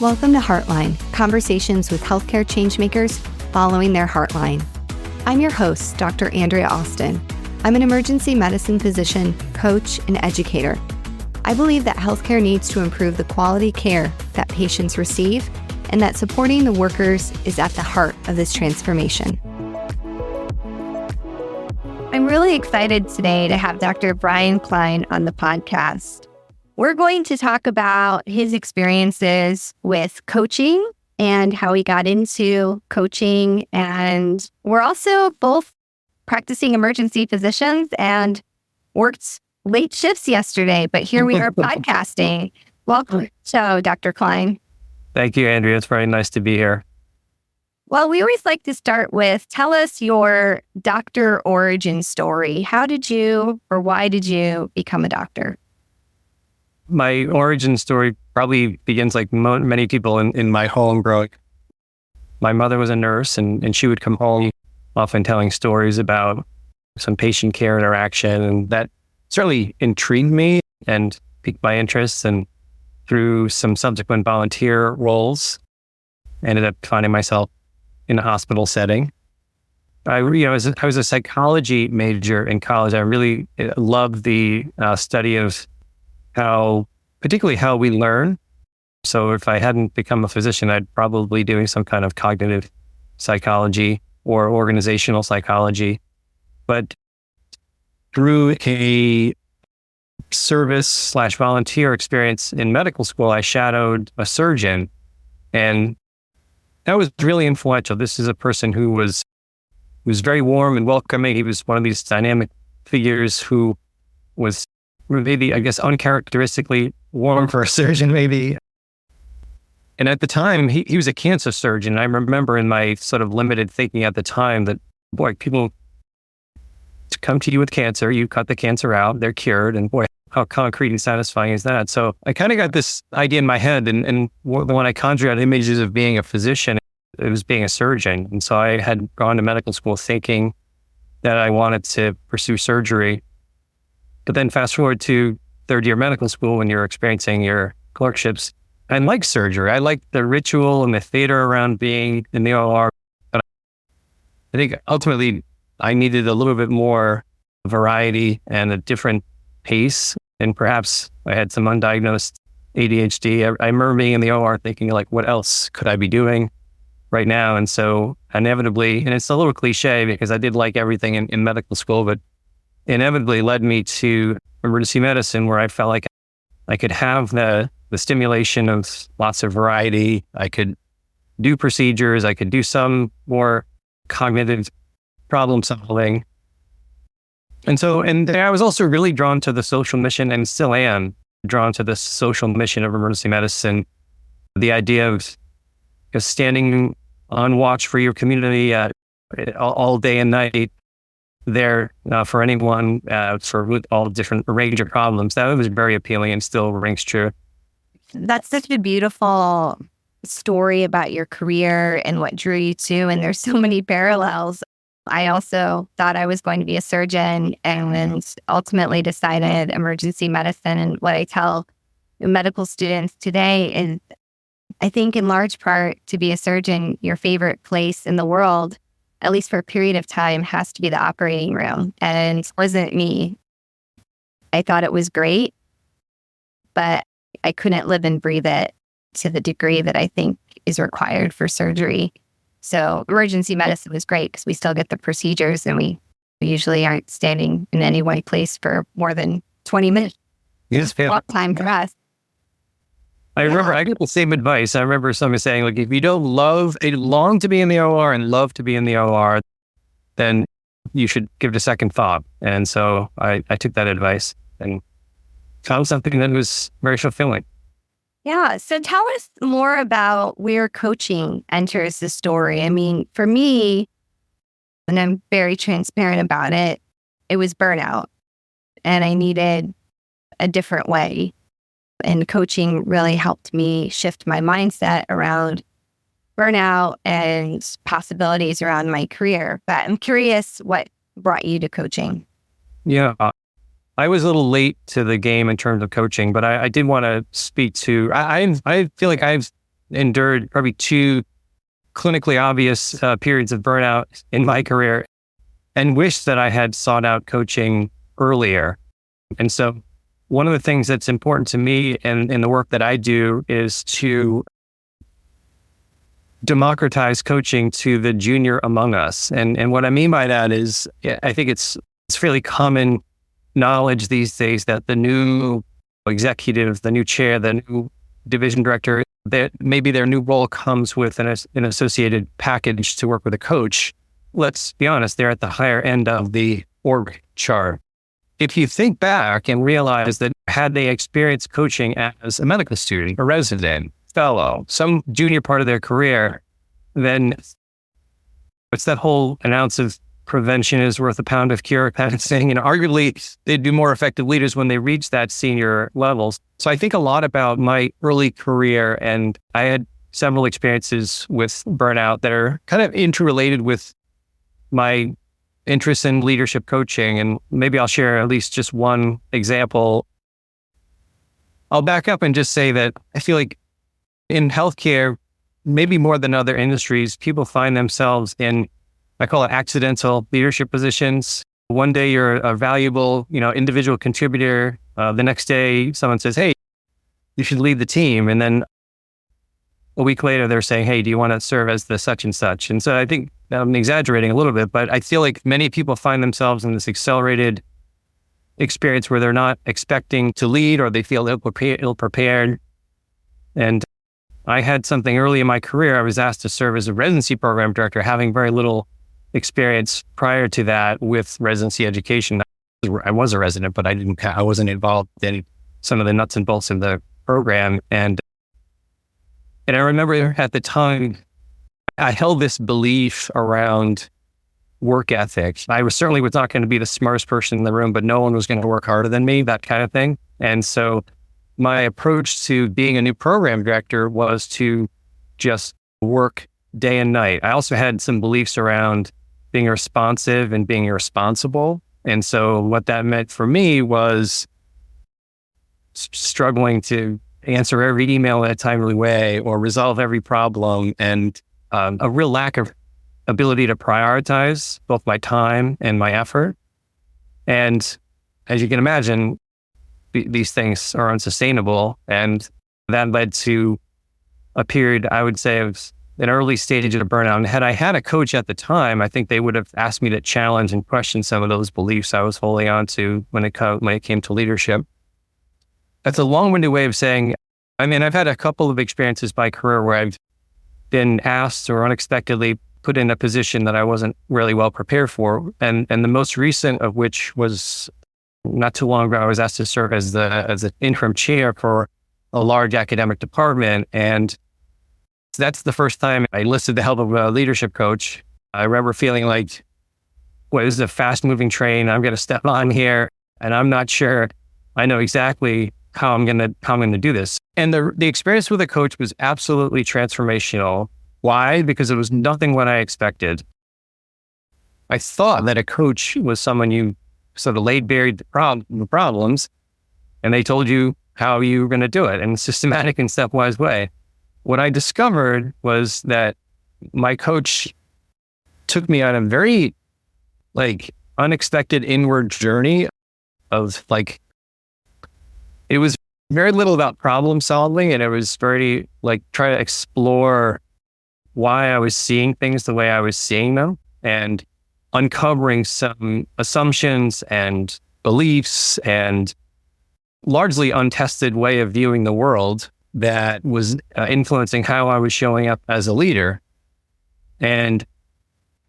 Welcome to Heartline, conversations with healthcare changemakers following their heartline. I'm your host, Dr. Andrea Austin. I'm an emergency medicine physician, coach, and educator. I believe that healthcare needs to improve the quality care that patients receive and that supporting the workers is at the heart of this transformation. I'm really excited today to have Dr. Brian Clyne on the podcast. We're going to talk about his experiences with coaching and how he got into coaching. And we're also both practicing emergency physicians and worked late shifts yesterday, but here we are podcasting. Welcome to Dr. Clyne. Thank you, Andrea. It's very nice to be here. Well, we always like to start with, tell us your doctor origin story. How did you, or why did you become a doctor? My origin story probably begins like many people in my home growing. My mother was a nurse and she would come home often telling stories about some patient care interaction, and that certainly intrigued me and piqued my interest. And through some subsequent volunteer roles, I ended up finding myself in a hospital setting. I was a psychology major in college. I really loved the study of particularly how we learn. So if I hadn't become a physician, I'd probably doing some kind of cognitive psychology or organizational psychology. But through a service/volunteer experience in medical school, I shadowed a surgeon, and that was really influential. This is a person who was very warm and welcoming. He was one of these dynamic figures who was maybe, I guess, uncharacteristically warm for a surgeon, maybe. And at the time, he was a cancer surgeon. I remember in my sort of limited thinking at the time that, boy, people come to you with cancer, you cut the cancer out, they're cured, and boy, how concrete and satisfying is that? So I kind of got this idea in my head, and when I conjured out images of being a physician, it was being a surgeon. And so I had gone to medical school thinking that I wanted to pursue surgery. But then fast forward to third year medical school, when you're experiencing your clerkships, I like surgery. I like the ritual and the theater around being in the OR. But I think ultimately I needed a little bit more variety and a different pace. And perhaps I had some undiagnosed ADHD. I remember being in the OR thinking, like, what else could I be doing right now? And so inevitably, and it's a little cliche because I did like everything in medical school, but inevitably led me to emergency medicine, where I felt like I could have the stimulation of lots of variety. I could do procedures. I could do some more cognitive problem solving. And I was also really drawn to the social mission, and still am drawn to the social mission of emergency medicine. The idea of just standing on watch for your community all day and night, there for anyone, for all different range of problems. That was very appealing and still rings true. That's such a beautiful story about your career and what drew you to, and there's so many parallels. I also thought I was going to be a surgeon and ultimately decided emergency medicine. And what I tell medical students today is, I think in large part, to be a surgeon, your favorite place in the world, at least for a period of time, has to be the operating room. And it wasn't me. I thought it was great, but I couldn't live and breathe it to the degree that I think is required for surgery. So emergency medicine was great because we still get the procedures, and we usually aren't standing in any one place for more than 20 minutes. Yes, a long time for us. I remember I got the same advice. I remember somebody saying, like, if you don't long to be in the OR and love to be in the OR, then you should give it a second thought. And so I took that advice and found something that was very fulfilling. Yeah. So tell us more about where coaching enters the story. I mean, for me, and I'm very transparent about it, it was burnout, and I needed a different way. And coaching really helped me shift my mindset around burnout and possibilities around my career. But I'm curious what brought you to coaching. Yeah. I was a little late to the game in terms of coaching, but I did want to speak to, I feel like I've endured probably two clinically obvious periods of burnout in my career and wish that I had sought out coaching earlier. And so one of the things that's important to me in the work that I do is to democratize coaching to the junior among us. And what I mean by that is, I think it's fairly common knowledge these days that the new executive, the new chair, the new division director, that maybe their new role comes with an associated package to work with a coach. Let's be honest, they're at the higher end of the org chart. If you think back and realize that had they experienced coaching as a medical student, a resident, fellow, some junior part of their career, then it's that whole an ounce of prevention is worth a pound of cure kind of thing. And arguably, they'd be more effective leaders when they reach that senior levels. So I think a lot about my early career, and I had several experiences with burnout that are kind of interrelated with my interest in leadership coaching. And maybe I'll share at least just one example. I'll back up and just say that I feel like in healthcare, maybe more than other industries, people find themselves in, I call it accidental leadership positions. One day you're a valuable, individual contributor. The next day someone says, "Hey, you should lead the team." And then a week later they're saying, "Hey, do you want to serve as the such and such?" And so I think I'm exaggerating a little bit, but I feel like many people find themselves in this accelerated experience where they're not expecting to lead, or they feel ill-prepared. And I had something early in my career. I was asked to serve as a residency program director, having very little experience prior to that with residency education. I was a resident, but I wasn't involved in some of the nuts and bolts of the program. And I remember at the time, I held this belief around work ethic. I was not going to be the smartest person in the room, but no one was going to work harder than me, that kind of thing. And so my approach to being a new program director was to just work day and night. I also had some beliefs around being responsive and being irresponsible. And so what that meant for me was struggling to answer every email in a timely way or resolve every problem, and a real lack of ability to prioritize both my time and my effort. And as you can imagine, these things are unsustainable. And that led to a period, I would say, of an early stage of burnout. And had I had a coach at the time, I think they would have asked me to challenge and question some of those beliefs I was holding on to when it came to leadership. That's a long-winded way of saying, I've had a couple of experiences by career where I've been asked or unexpectedly put in a position that I wasn't really well prepared for. And the most recent of which was not too long ago. I was asked to serve as the interim chair for a large academic department. And that's the first time I enlisted the help of a leadership coach. I remember feeling like, well, this is a fast moving train. I'm going to step on here and I'm not sure I know exactly how I'm going to do this. And the experience with a coach was absolutely transformational. Why? Because it was nothing what I expected. I thought that a coach was someone you sort of laid buried the problems and they told you how you were going to do it in a systematic and stepwise way. What I discovered was that my coach took me on a very unexpected inward journey of it was very little about problem solving, and it was very try to explore why I was seeing things the way I was seeing them and uncovering some assumptions and beliefs and largely untested way of viewing the world that was influencing how I was showing up as a leader. And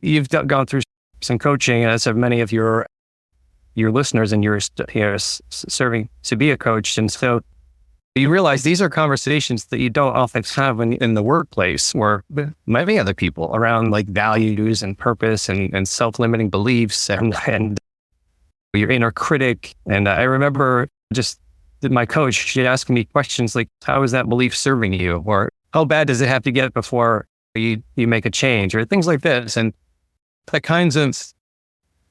you've gone through some coaching, as have many of your listeners, and you're serving to be a coach. And so you realize these are conversations that you don't often have in the workplace or many other people around values and purpose and self-limiting beliefs and your inner critic. And I remember just my coach, she'd ask me questions like, how is that belief serving you? Or how bad does it have to get before you make a change, or things like this? And the kinds of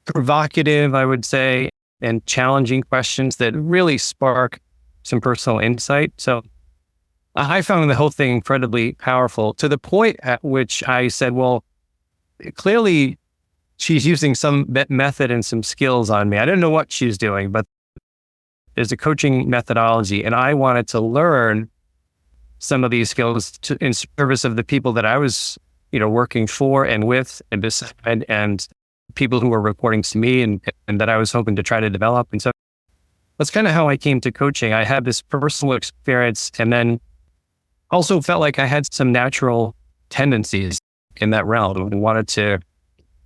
provocative, I would say, and challenging questions that really spark some personal insight. So I found the whole thing incredibly powerful, to the point at which I said, well, clearly she's using some method and some skills on me. I didn't know what she was doing, but there's a coaching methodology, and I wanted to learn some of these skills in service of the people that I was, working for and with and beside, and people who were reporting to me and that I was hoping to try to develop. And so that's kind of how I came to coaching. I had this personal experience, and then also felt like I had some natural tendencies in that realm and wanted to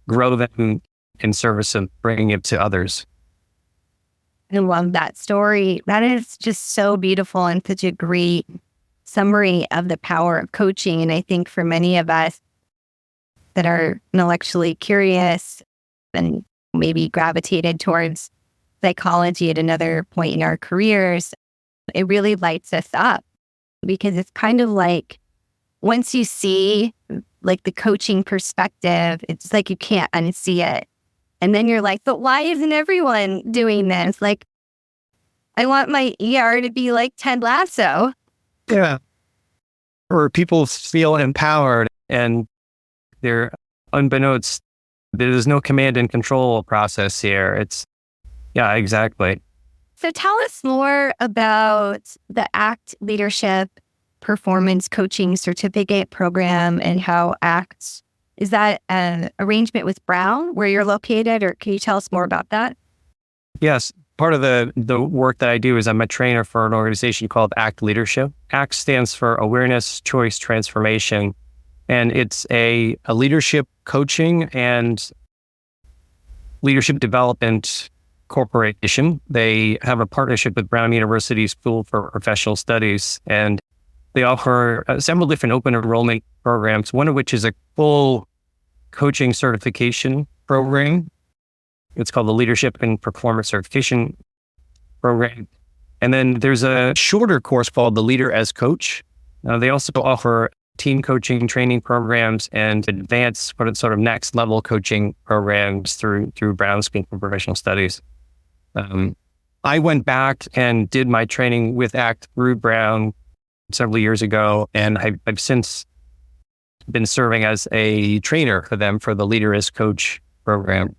grow them in service of bringing it to others. I love that story. That is just so beautiful and such a great summary of the power of coaching. And I think for many of us that are intellectually curious and maybe gravitated towards psychology at another point in our careers, it really lights us up, because it's kind of like once you see like the coaching perspective, it's like you can't unsee it. And then you're like, but why isn't everyone doing this? Like, I want my ER to be like Ted Lasso. Yeah. Or people feel empowered and they're unbeknownst. There's no command and control process here. Yeah, exactly. So tell us more about the ACT Leadership Performance Coaching Certificate Program and how ACT, is that an arrangement with Brown where you're located, or can you tell us more about that? Yes. Part of the work that I do is I'm a trainer for an organization called ACT Leadership. ACT stands for Awareness, Choice, Transformation. And it's a leadership coaching and leadership development corporation. They have a partnership with Brown University School for Professional Studies, and they offer several different open enrollment programs, one of which is a full coaching certification program. It's called the Leadership and Performance Certification Program. And then there's a shorter course called the Leader as Coach. They also offer team coaching training programs and advanced sort of next level coaching programs through Brown School for Professional Studies. I went back and did my training with ACT through Brown several years ago, and I've since been serving as a trainer for them for the Leader as Coach program.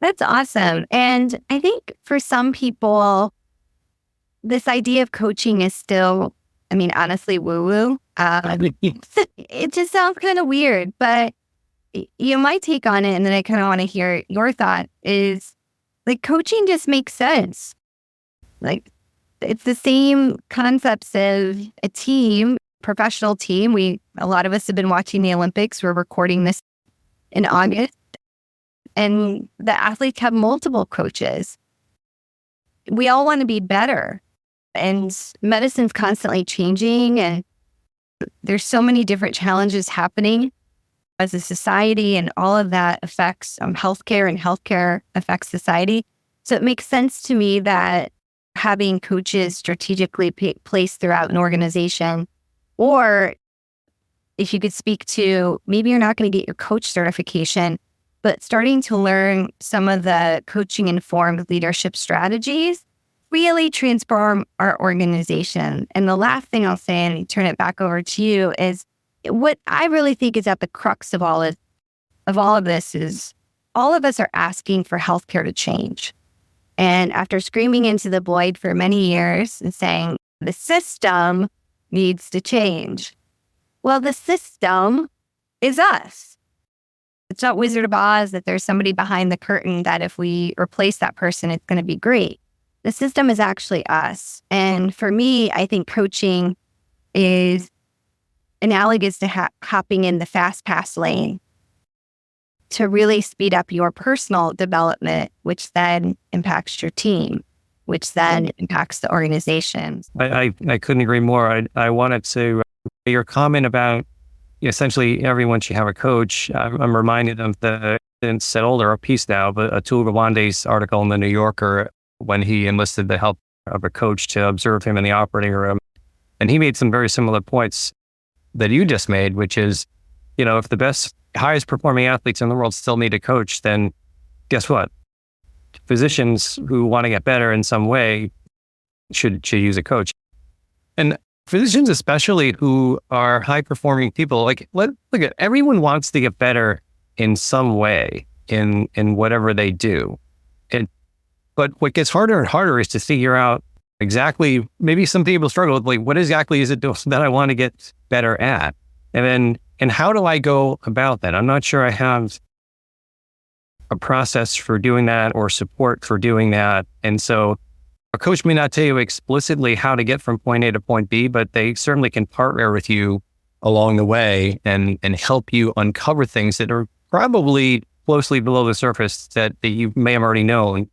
That's awesome. And I think for some people, this idea of coaching is still, I mean, honestly, woo-woo. It just sounds kind of weird, but my take on it, and then I kind of want to hear your thought, is like coaching just makes sense. Like, it's the same concepts of a team, professional team. A lot of us have been watching the Olympics. We're recording this in August. And the athletes have multiple coaches. We all want to be better. And medicine's constantly changing. And there's so many different challenges happening as a society. And all of that affects healthcare, and healthcare affects society. So it makes sense to me that having coaches strategically placed throughout an organization, or if you could speak to, maybe you're not going to get your coach certification, but starting to learn some of the coaching-informed leadership strategies really transform our organization. And the last thing I'll say, and I turn it back over to you, is what I really think is at the crux of all of this is all of us are asking for healthcare to change. And after screaming into the void for many years and saying the system needs to change, well, the system is us. It's not Wizard of Oz that there's somebody behind the curtain that if we replace that person, it's going to be great. The system is actually us. And for me, I think coaching is analogous to hopping in the fast pass lane to really speed up your personal development, which then impacts your team, which then impacts the organization. I couldn't agree more. I wanted to, your comment about essentially everyone should have a coach. I'm reminded of it's an older piece now, but Atul Gawande's article in the New Yorker when he enlisted the help of a coach to observe him in the operating room. And he made some very similar points that you just made, which is, if the highest performing athletes in the world still need a coach, then guess what? Physicians who want to get better in some way should use a coach. And physicians, especially who are high performing people, like look at everyone wants to get better in some way in whatever they do. But what gets harder and harder is to figure out exactly, maybe some people struggle with like, what exactly is it that I want to get better at? And how do I go about that? I'm not sure I have a process for doing that or support for doing that. And so a coach may not tell you explicitly how to get from point A to point B, but they certainly can partner with you along the way and help you uncover things that are probably closely below the surface that you may have already known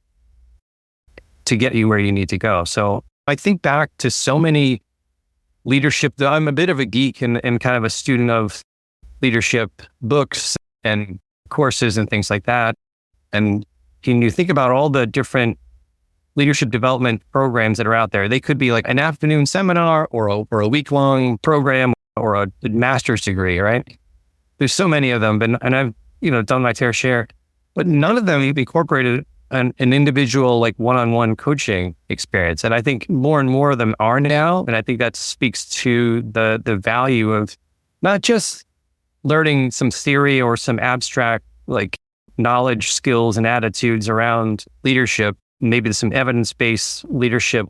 to get you where you need to go. So I think back to so many leadership. I'm a bit of a geek and kind of a student of leadership books and courses and things like that. And can you think about all the different leadership development programs that are out there? They could be like an afternoon seminar or a week-long program or a master's degree, right? There's so many of them, and I've done my fair share, but none of them incorporated an individual like one-on-one coaching experience. And I think more and more of them are now. And I think that speaks to the value of not just learning some theory or some abstract like knowledge, skills, and attitudes around leadership, maybe some evidence-based leadership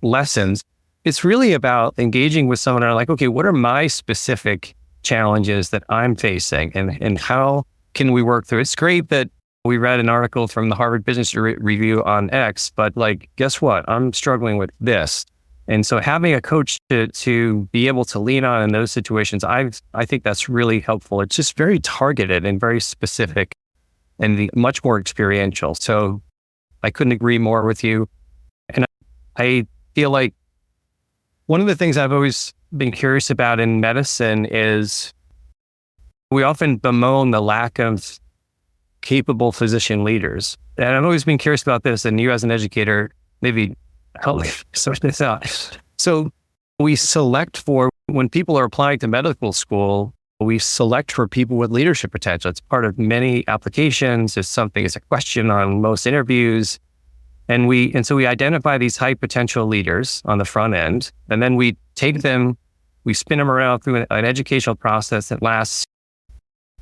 lessons. It's really about engaging with someone and like, okay, what are my specific challenges that I'm facing and how can we work through it? It's great that we read an article from the Harvard Business Review on X, but like, guess what? I'm struggling with this. And so having a coach to be able to lean on in those situations, I think that's really helpful. It's just very targeted and very specific and much more experiential. So I couldn't agree more with you. And I feel like one of the things I've always been curious about in medicine is we often bemoan the lack of capable physician leaders. And I've always been curious about this, and you as an educator, maybe help me sort this out. So we select for, when people are applying to medical school, we select for people with leadership potential. It's part of many applications. It's a question on most interviews. And so we identify these high potential leaders on the front end, and then we take them, we spin them around through an educational process that lasts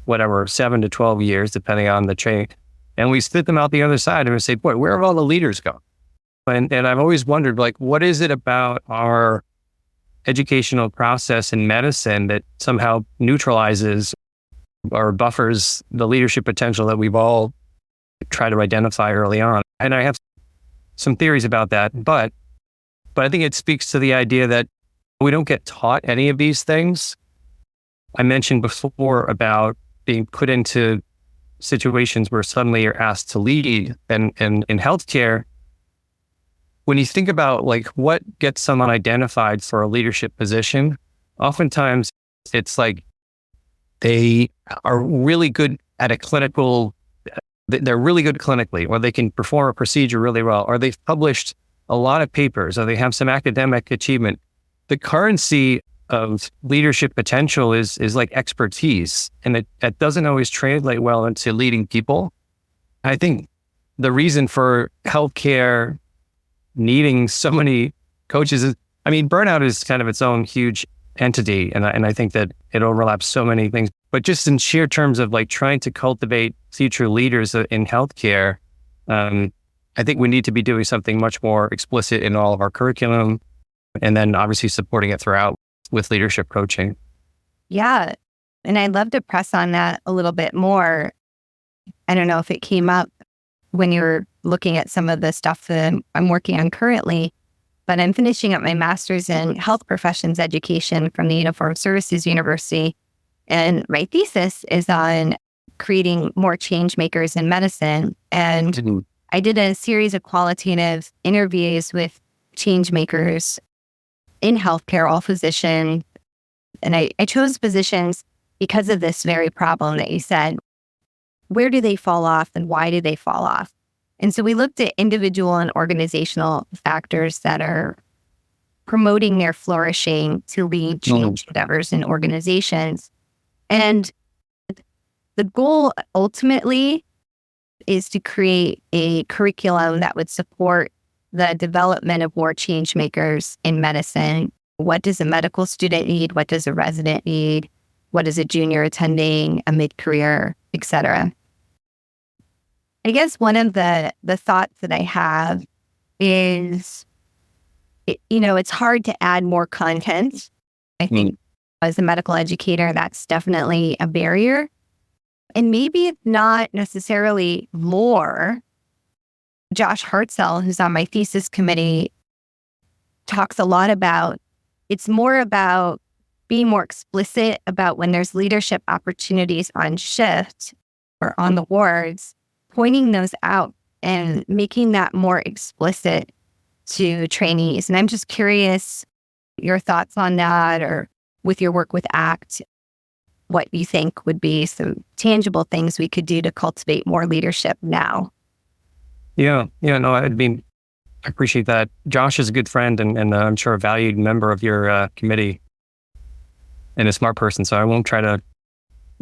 7 to 12 years, depending on the training. And we spit them out the other side and we say, boy, where have all the leaders gone? And I've always wondered, like, what is it about our educational process in medicine that somehow neutralizes or buffers the leadership potential that we've all tried to identify early on? And I have some theories about that, but I think it speaks to the idea that we don't get taught any of these things. I mentioned before about being put into situations where suddenly you're asked to lead, and in healthcare, when you think about like what gets someone identified for a leadership position, oftentimes it's like they are really good at they're really good clinically, or they can perform a procedure really well, or they've published a lot of papers, or they have some academic achievement. The currency of leadership potential is like expertise, and it doesn't always translate well into leading people. I think the reason for healthcare needing so many coaches is, burnout is kind of its own huge entity, and I think that it overlaps so many things. But just in sheer terms of like trying to cultivate future leaders in healthcare, I think we need to be doing something much more explicit in all of our curriculum, and then obviously supporting it throughout with leadership coaching. Yeah. And I'd love to press on that a little bit more. I don't know if it came up when you were looking at some of the stuff that I'm working on currently, but I'm finishing up my master's in health professions education from the Uniformed Services University. And my thesis is on creating more change makers in medicine. And I did a series of qualitative interviews with change makers in healthcare, all physicians. And I chose physicians because of this very problem that you said. Where do they fall off and why do they fall off? And so we looked at individual and organizational factors that are promoting their flourishing to lead change endeavors in organizations. And the goal ultimately is to create a curriculum that would support the development of more change makers in medicine. What does a medical student need? What does a resident need? What is a junior attending, a mid-career, et cetera? I guess one of the thoughts that I have is, it's hard to add more content. I think as a medical educator, that's definitely a barrier. And maybe it's not necessarily more. Josh Hartzell, who's on my thesis committee, talks a lot about, it's more about being more explicit about when there's leadership opportunities on shift or on the wards, pointing those out and making that more explicit to trainees. And I'm just curious your thoughts on that, or with your work with ACT, what you think would be some tangible things we could do to cultivate more leadership now. No, I appreciate that. Josh is a good friend and I'm sure a valued member of your committee and a smart person. So I won't try to,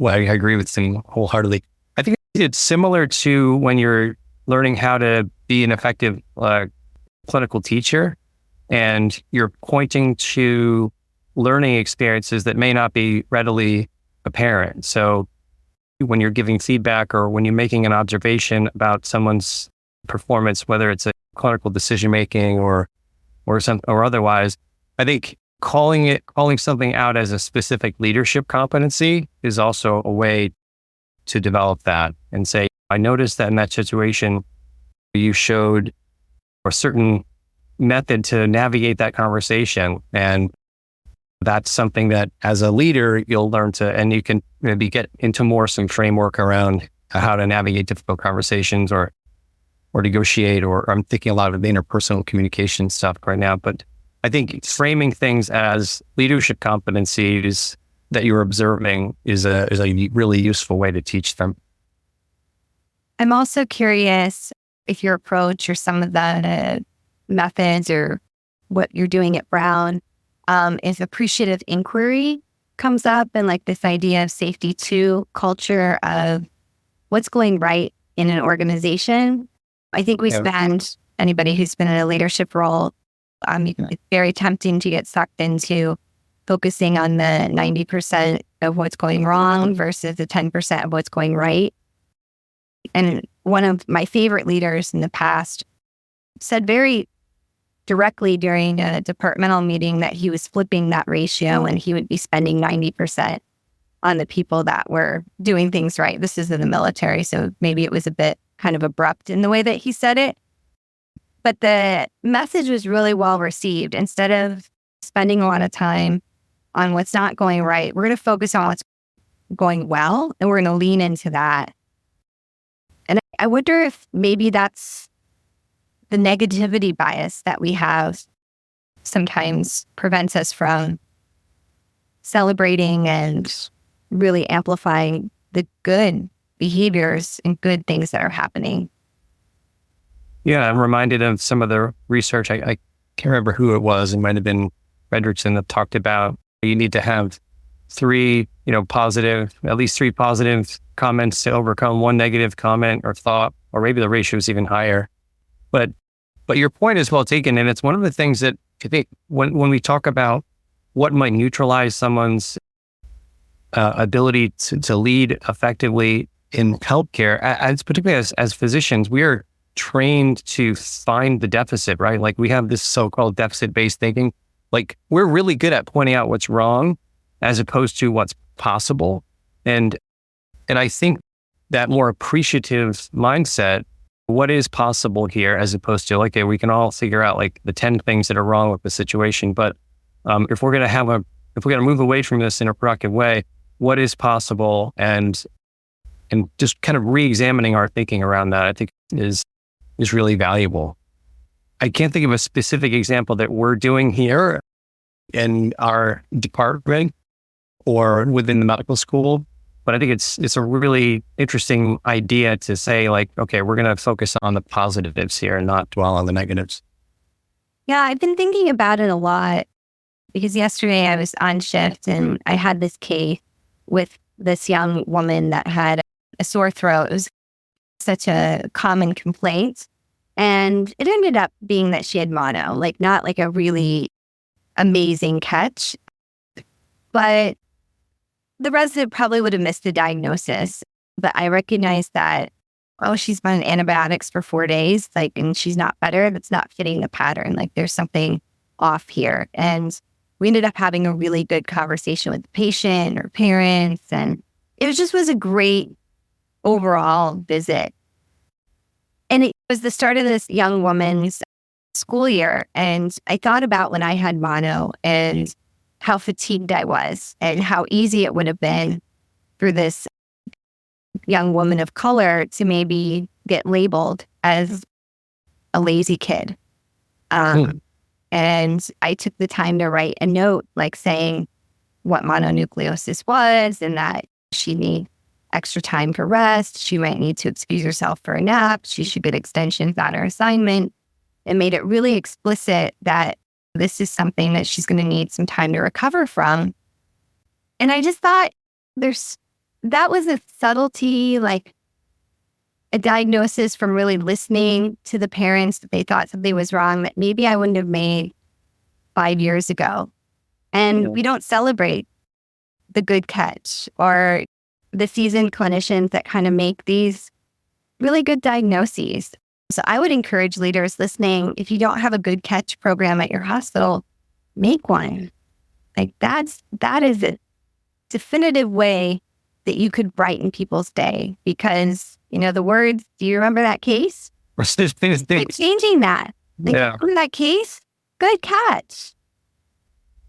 I agree with him wholeheartedly. I think it's similar to when you're learning how to be an effective clinical teacher and you're pointing to learning experiences that may not be readily apparent. So when you're giving feedback or when you're making an observation about someone's performance, whether it's a clinical decision making or otherwise, I think calling something out as a specific leadership competency is also a way to develop that and say, I noticed that in that situation, you showed a certain method to navigate that conversation. And that's something that as a leader, you'll learn to, and you can maybe get into some framework around how to navigate difficult conversations or negotiate, or I'm thinking a lot of the interpersonal communication stuff right now. But I think framing things as leadership competencies that you're observing is a really useful way to teach them. I'm also curious if your approach or some of the methods or what you're doing at Brown, if appreciative inquiry comes up, and like this idea of safety to culture of what's going right in an organization. I think we spend, anybody who's been in a leadership role, it's very tempting to get sucked into focusing on the 90% of what's going wrong versus the 10% of what's going right. And one of my favorite leaders in the past said very directly during a departmental meeting that he was flipping that ratio and he would be spending 90% on the people that were doing things right. This is in the military, so maybe it was a bit kind of abrupt in the way that he said it. But the message was really well received. Instead of spending a lot of time on what's not going right, we're going to focus on what's going well, and we're going to lean into that. And I wonder if maybe that's the negativity bias that we have sometimes prevents us from celebrating and really amplifying the good behaviors and good things that are happening. Yeah, I'm reminded of some of the research. I can't remember who it was. It might have been Fredrickson that talked about you need to have at least three positive comments to overcome one negative comment or thought, or maybe the ratio is even higher. But your point is well taken. And it's one of the things that I think when we talk about what might neutralize someone's ability to lead effectively in healthcare, as particularly as physicians, we are trained to find the deficit, right? Like we have this so-called deficit-based thinking. Like we're really good at pointing out what's wrong as opposed to what's possible. And I think that more appreciative mindset, what is possible here, as opposed to, okay, we can all figure out like the 10 things that are wrong with the situation. But if we're going to move away from this in a productive way, what is possible, and just kind of re-examining our thinking around that, I think is really valuable. I can't think of a specific example that we're doing here in our department or within the medical school, but I think it's a really interesting idea to say like, okay, we're going to focus on the positives here and not dwell on the negatives. Yeah, I've been thinking about it a lot because yesterday I was on shift and I had this case with this young woman that had a sore throat. It was such a common complaint. And it ended up being that she had mono, like not like a really amazing catch, but the resident probably would have missed the diagnosis. But I recognized that, oh, she's been on antibiotics for 4 days, like, and she's not better. That's not fitting the pattern. Like there's something off here. And we ended up having a really good conversation with the patient or parents. And was a great overall visit. And it was the start of this young woman's school year. And I thought about when I had mono and how fatigued I was and how easy it would have been for this young woman of color to maybe get labeled as a lazy kid. And I took the time to write a note like saying what mononucleosis was and that she needed extra time for rest. She might need to excuse herself for a nap. She should get extensions on her assignment, and made it really explicit that this is something that she's going to need some time to recover from. And I just thought that was a subtlety, like a diagnosis from really listening to the parents that they thought something was wrong that maybe I wouldn't have made 5 years ago. And we don't celebrate the good catch or the seasoned clinicians that kind of make these really good diagnoses. So I would encourage leaders listening, if you don't have a good catch program at your hospital, make one. Like that is a definitive way that you could brighten people's day, because, the words, do you remember that case? Keep changing that. Remember that case? Good catch.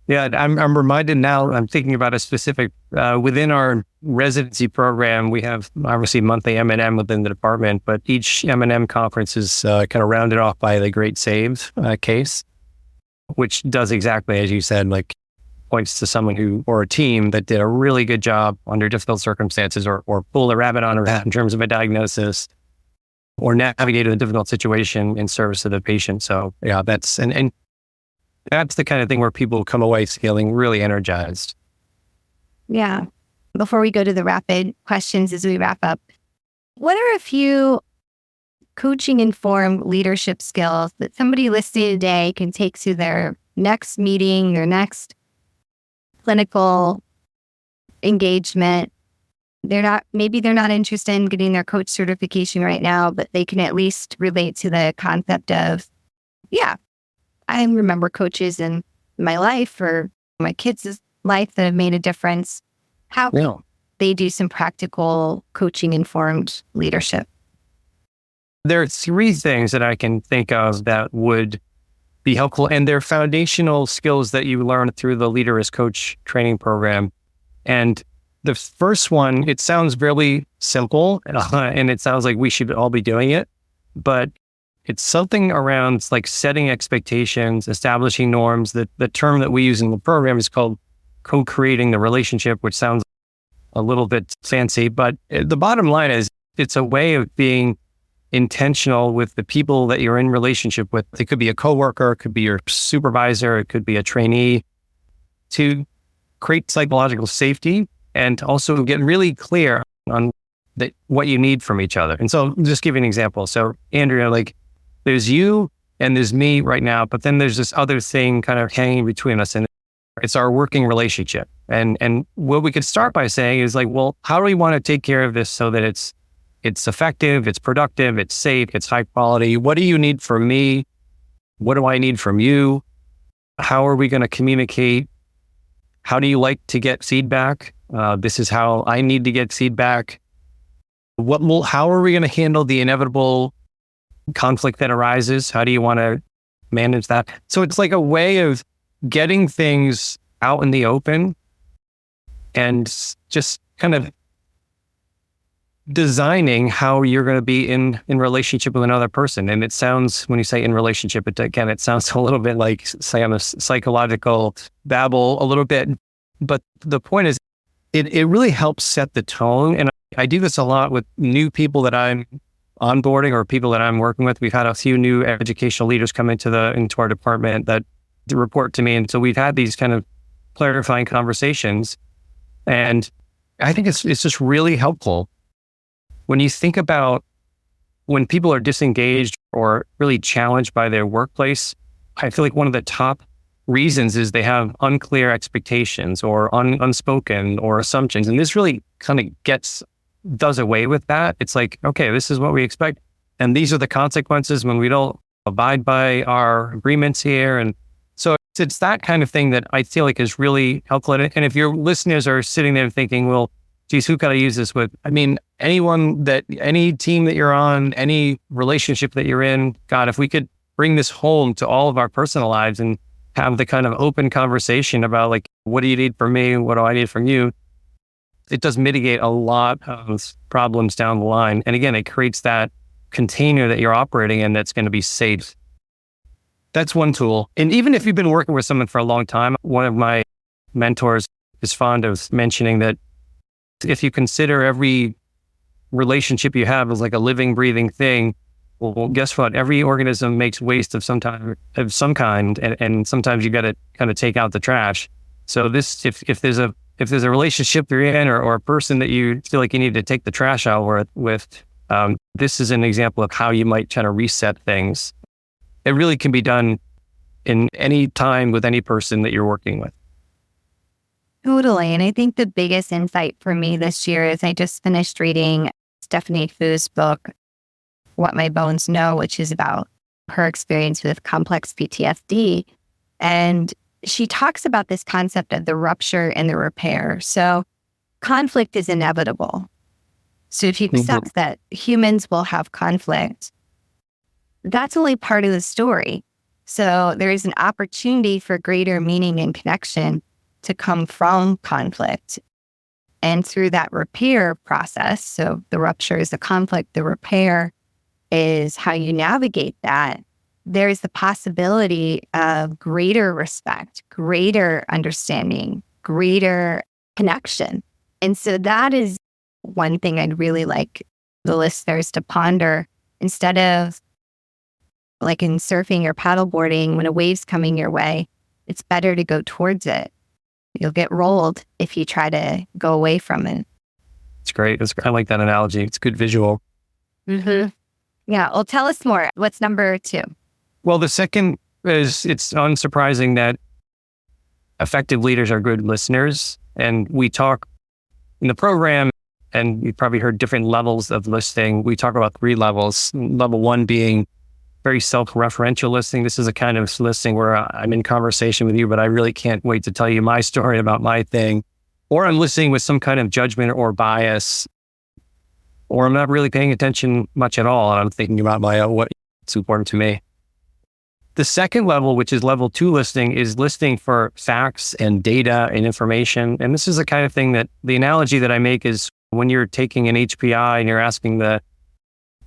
Yeah, I'm reminded now, I'm thinking about a specific, within our residency program, we have obviously monthly M&M within the department, but each M&M conference is kind of rounded off by the Great Save case, which does exactly as you said, like points to someone who, or a team that did a really good job under difficult circumstances or pulled a rabbit on a rat in terms of a diagnosis or navigated a difficult situation in service of the patient. So yeah, that's, and that's the kind of thing where people come away feeling really energized. Yeah. Before we go to the rapid questions as we wrap up, what are a few coaching-informed leadership skills that somebody listening today can take to their next meeting, their next clinical engagement? Maybe they're not interested in getting their coach certification right now, but they can at least relate to the concept of, I remember coaches in my life or my kids' life that have made a difference. How can they do some practical coaching-informed leadership? There are 3 things that I can think of that would be helpful, and they're foundational skills that you learn through the Leader as Coach training program. And the first one, it sounds really simple, and it sounds like we should all be doing it, but it's something around like setting expectations, establishing norms. The term that we use in the program is called co-creating the relationship, which sounds a little bit fancy, but the bottom line is it's a way of being intentional with the people that you're in relationship with. It could be a coworker, it could be your supervisor, it could be a trainee, to create psychological safety and also get really clear on what you need from each other. And so just give you an example. So Andrea, like there's you and there's me right now, but then there's this other thing kind of hanging between us, and it's our working relationship. And what we could start by saying is like, well, how do we want to take care of this so that it's effective, it's productive, it's safe, it's high quality? What do you need from me? What do I need from you? How are we going to communicate? How do you like to get feedback? This is how I need to get feedback. How are we going to handle the inevitable conflict that arises? How do you want to manage that? So it's like a way of getting things out in the open and just kind of designing how you're going to be in relationship with another person. And it sounds, when you say in relationship, it sounds a little bit like, say, I'm a psychological babble a little bit. But the point is, it really helps set the tone. And I do this a lot with new people that I'm onboarding or people that I'm working with. We've had a few new educational leaders come into our department that report to me. And so we've had these kind of clarifying conversations. And I think it's just really helpful when you think about when people are disengaged or really challenged by their workplace, I feel like one of the top reasons is they have unclear expectations or unspoken or assumptions. And this really kind of does away with that. It's like, okay, this is what we expect. And these are the consequences when we don't abide by our agreements here. And so it's that kind of thing that I feel like is really helpful. And if your listeners are sitting there thinking, well, geez, who can I use this with? I mean, any team that you're on, any relationship that you're in, God, if we could bring this home to all of our personal lives and have the kind of open conversation about like, what do you need from me? What do I need from you? It does mitigate a lot of problems down the line. And again, it creates that container that you're operating in that's going to be safe. That's one tool. And even if you've been working with someone for a long time, one of my mentors is fond of mentioning that if you consider every relationship you have as like a living, breathing thing, well, guess what? Every organism makes waste of some kind, and sometimes you got to kind of take out the trash. So if there's a relationship you're in or a person that you feel like you need to take the trash out with, this is an example of how you might try to reset things. It really can be done in any time with any person that you're working with. Totally. And I think the biggest insight for me this year is I just finished reading Stephanie Fu's book, What My Bones Know, which is about her experience with complex PTSD. And she talks about this concept of the rupture and the repair. So conflict is inevitable. So if you accept that humans will have conflict, that's only part of the story. So there is an opportunity for greater meaning and connection to come from conflict. And through that repair process, so the rupture is the conflict, the repair is how you navigate that. There is the possibility of greater respect, greater understanding, greater connection. And so that is one thing I'd really like the listeners to ponder. Instead of like in surfing or paddleboarding, when a wave's coming your way, it's better to go towards it. You'll get rolled if you try to go away from it. It's great. I like that analogy. It's a good visual. Mm-hmm. Yeah. Well, tell us more. What's number 2? Well, the second is it's unsurprising that effective leaders are good listeners. And we talk in the program, and you've probably heard different levels of listening. We talk about 3 levels. Level 1 being very self-referential listening. This is a kind of listening where I'm in conversation with you, but I really can't wait to tell you my story about my thing. Or I'm listening with some kind of judgment or bias, or I'm not really paying attention much at all. And I'm thinking about what's important to me. The second level, which is level 2 listening, is listening for facts and data and information. And this is the kind of thing that the analogy that I make is when you're taking an HPI and you're asking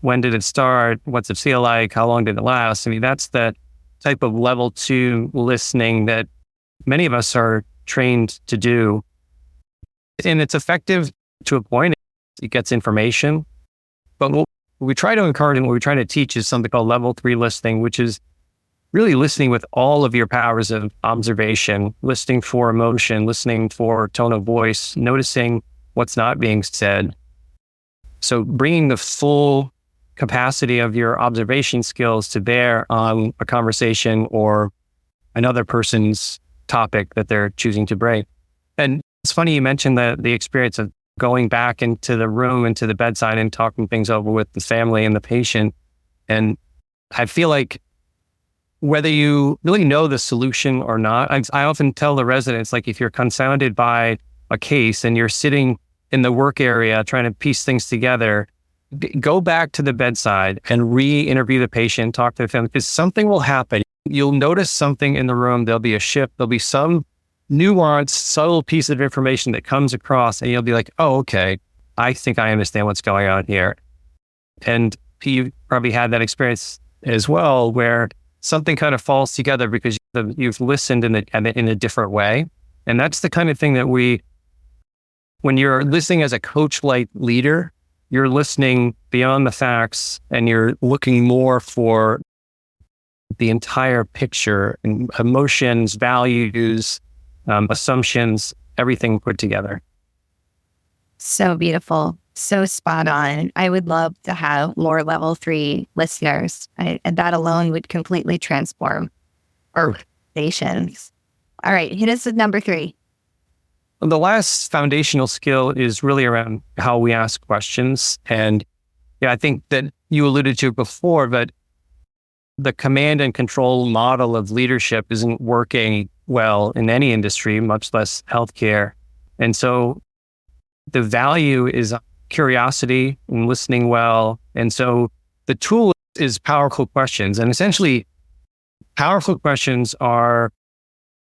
when did it start? What's it feel like? How long did it last? I mean, that's the type of level 2 listening that many of us are trained to do. And it's effective to a point. It gets information. But what we try to encourage and what we try to teach is something called level 3 listening, which is really listening with all of your powers of observation, listening for emotion, listening for tone of voice, noticing what's not being said. So bringing the full capacity of your observation skills to bear on a conversation or another person's topic that they're choosing to bring. And it's funny you mentioned the experience of going back into the room, into the bedside and talking things over with the family and the patient. And I feel like whether you really know the solution or not, I often tell the residents, like if you're confounded by a case and you're sitting in the work area trying to piece things together, go back to the bedside and re-interview the patient, talk to the family, because something will happen. You'll notice something in the room. There'll be a shift. There'll be some nuanced, subtle piece of information that comes across and you'll be like, oh, okay, I think I understand what's going on here. And you probably had that experience as well, where something kind of falls together because you've listened in a different way. And that's the kind of thing that when you're listening as a coach-like leader, you're listening beyond the facts and you're looking more for the entire picture and emotions, values, assumptions, everything put together. So beautiful. So spot on. I would love to have more level 3 listeners. And that alone would completely transform organizations. All right, hit us with number 3. The last foundational skill is really around how we ask questions. And yeah, I think that you alluded to it before, but the command and control model of leadership isn't working well in any industry, much less healthcare. And so the value is curiosity and listening well. And so the tool is powerful questions. And essentially, powerful questions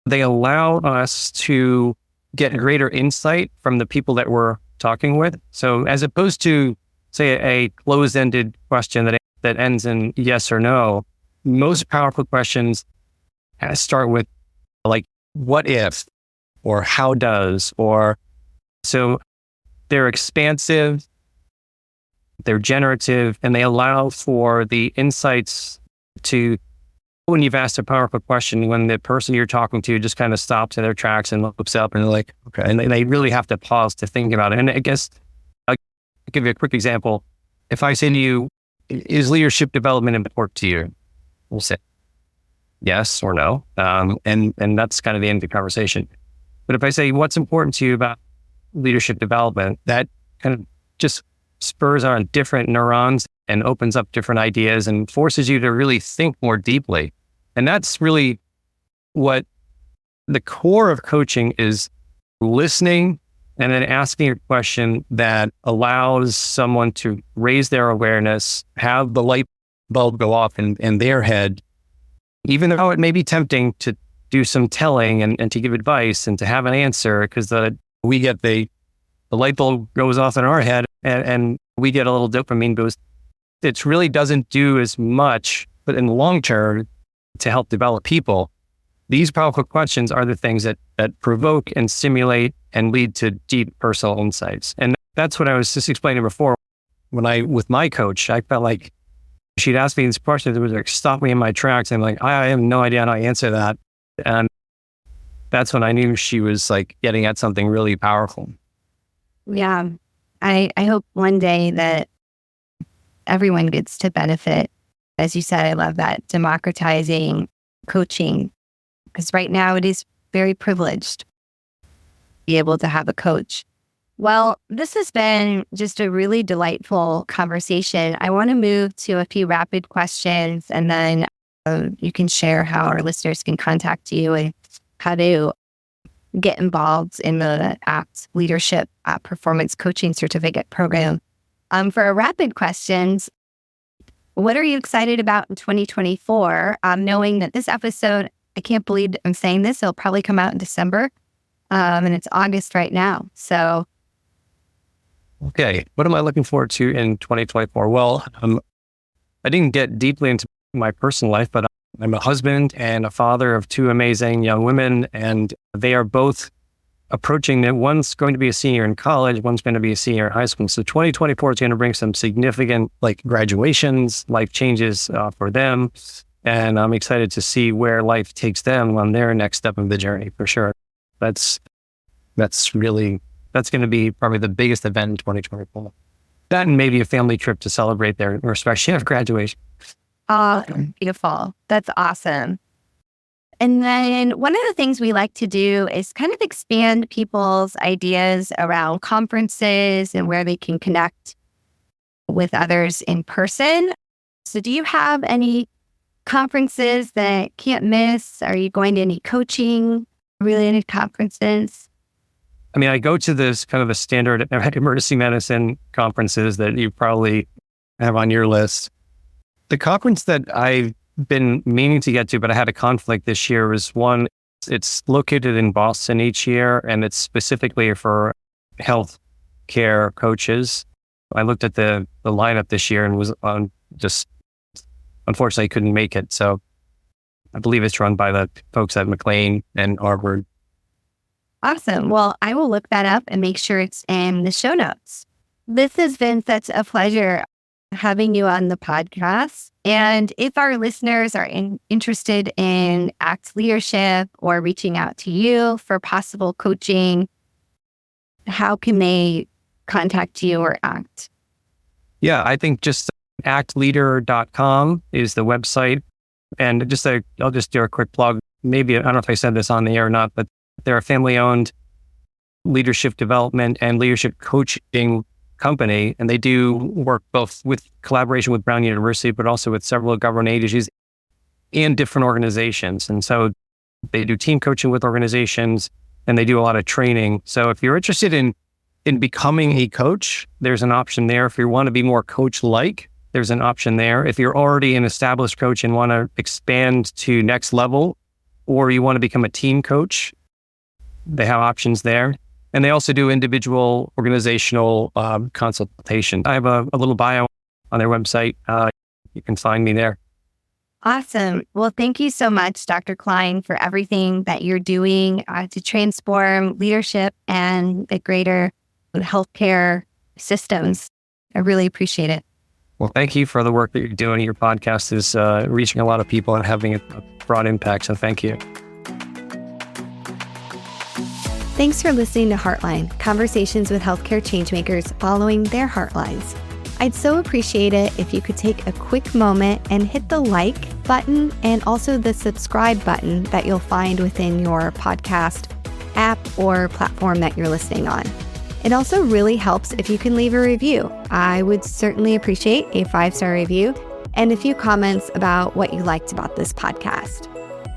they allow us to get greater insight from the people that we're talking with. So as opposed to, say, a closed-ended question that ends in yes or no, most powerful questions start with like, what if, or how does, or so they're expansive, they're generative, and they allow for the insights to, when you've asked a powerful question, when the person you're talking to just kind of stops in their tracks and looks up and they're like, okay, and they really have to pause to think about it. And I guess I'll give you a quick example. If I say to you, is leadership development important to you? We'll say yes or no. And that's kind of the end of the conversation. But if I say, what's important to you about leadership development, that kind of just spurs on different neurons and opens up different ideas and forces you to really think more deeply. And that's really what the core of coaching is: listening and then asking a question that allows someone to raise their awareness, have the light bulb go off in their head, even though it may be tempting to do some telling and to give advice and to have an answer, because we get the light bulb goes off in our head and we get a little dopamine boost. It really doesn't do as much, but in the long term, to help develop people, these powerful questions are the things that provoke and stimulate and lead to deep personal insights. And that's what I was just explaining before. With my coach, I felt like she'd ask me these questions that would like stop me in my tracks. And I'm like, I have no idea how to answer that. And that's when I knew she was like getting at something really powerful. Yeah. I hope one day that everyone gets to benefit. As you said, I love that democratizing coaching, because right now it is very privileged to be able to have a coach. Well, this has been just a really delightful conversation. I want to move to a few rapid questions, and then you can share how our listeners can contact you and how to get involved in the ACT Leadership Performance Coaching Certificate Program. For our rapid questions, what are you excited about in 2024? Knowing that this episode, I can't believe I'm saying this, it'll probably come out in December, and it's August right now. So, okay, what am I looking forward to in 2024? Well, I didn't get deeply into my personal life, but I'm a husband and a father of 2 amazing young women, and they are both approaching that. One's going to be a senior in college, one's going to be a senior in high school. So 2024 is going to bring some significant like graduations, life changes for them. And I'm excited to see where life takes them on their next step of the journey for sure. That's going to be probably the biggest event in 2024. That and maybe a family trip to celebrate their respective year of graduation. oh, beautiful. That's awesome. And then one of the things we like to do is kind of expand people's ideas around conferences and where they can connect with others in person. So do you have any conferences that can't miss? Are you going to any coaching related conferences? I mean, I go to this kind of the standard emergency medicine conferences that you probably have on your list. The conference that I've been meaning to get to, but I had a conflict this year, was one. It's located in Boston each year, and it's specifically for health care coaches. I looked at the lineup this year and was unfortunately couldn't make it. So I believe it's run by the folks at Clyne and Harvard. Awesome. Well, I will look that up and make sure it's in the show notes. This has been such a pleasure having you on the podcast. And if our listeners are interested in ACT leadership or reaching out to you for possible coaching, how can they contact you or ACT? Yeah, I think just actleader.com is the website. And I'll just do a quick plug. Maybe, I don't know if I said this on the air or not, but they're a family-owned leadership development and leadership coaching company. And they do work both with collaboration with Brown University, but also with several government agencies and different organizations. And so they do team coaching with organizations and they do a lot of training. So if you're interested in becoming a coach, there's an option there. If you want to be more coach-like, there's an option there. If you're already an established coach and want to expand to next level, or you want to become a team coach, they have options there. And they also do individual organizational consultation. I have a little bio on their website. You can find me there. Awesome. Well, thank you so much, Dr. Clyne, for everything that you're doing to transform leadership and the greater healthcare systems. I really appreciate it. Well, thank you for the work that you're doing. Your podcast is reaching a lot of people and having a broad impact. So thank you. Thanks for listening to Heartline, conversations with healthcare changemakers following their heartlines. I'd so appreciate it if you could take a quick moment and hit the like button and also the subscribe button that you'll find within your podcast app or platform that you're listening on. It also really helps if you can leave a review. I would certainly appreciate a 5-star review and a few comments about what you liked about this podcast.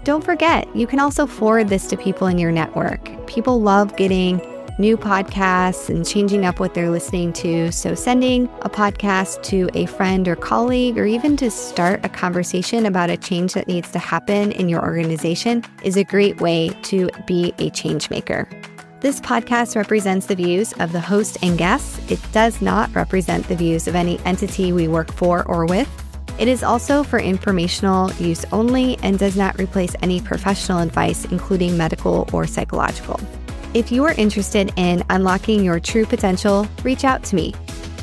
Don't forget, you can also forward this to people in your network. People love getting new podcasts and changing up what they're listening to. So sending a podcast to a friend or colleague, or even to start a conversation about a change that needs to happen in your organization, is a great way to be a change maker. This podcast represents the views of the host and guests. It does not represent the views of any entity we work for or with. It is also for informational use only and does not replace any professional advice, including medical or psychological. If you are interested in unlocking your true potential, reach out to me.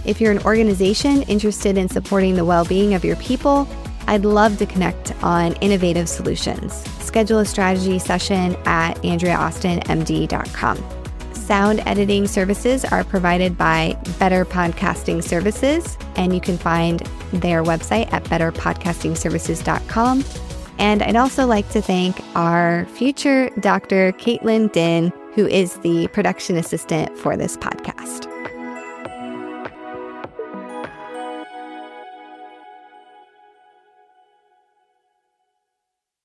If you're an organization interested in supporting the well-being of your people, I'd love to connect on innovative solutions. Schedule a strategy session at AndreaAustinMD.com. Sound editing services are provided by Better Podcasting Services, and you can find their website at betterpodcastingservices.com. And I'd also like to thank our future Dr. Caitlin Din, who is the production assistant for this podcast.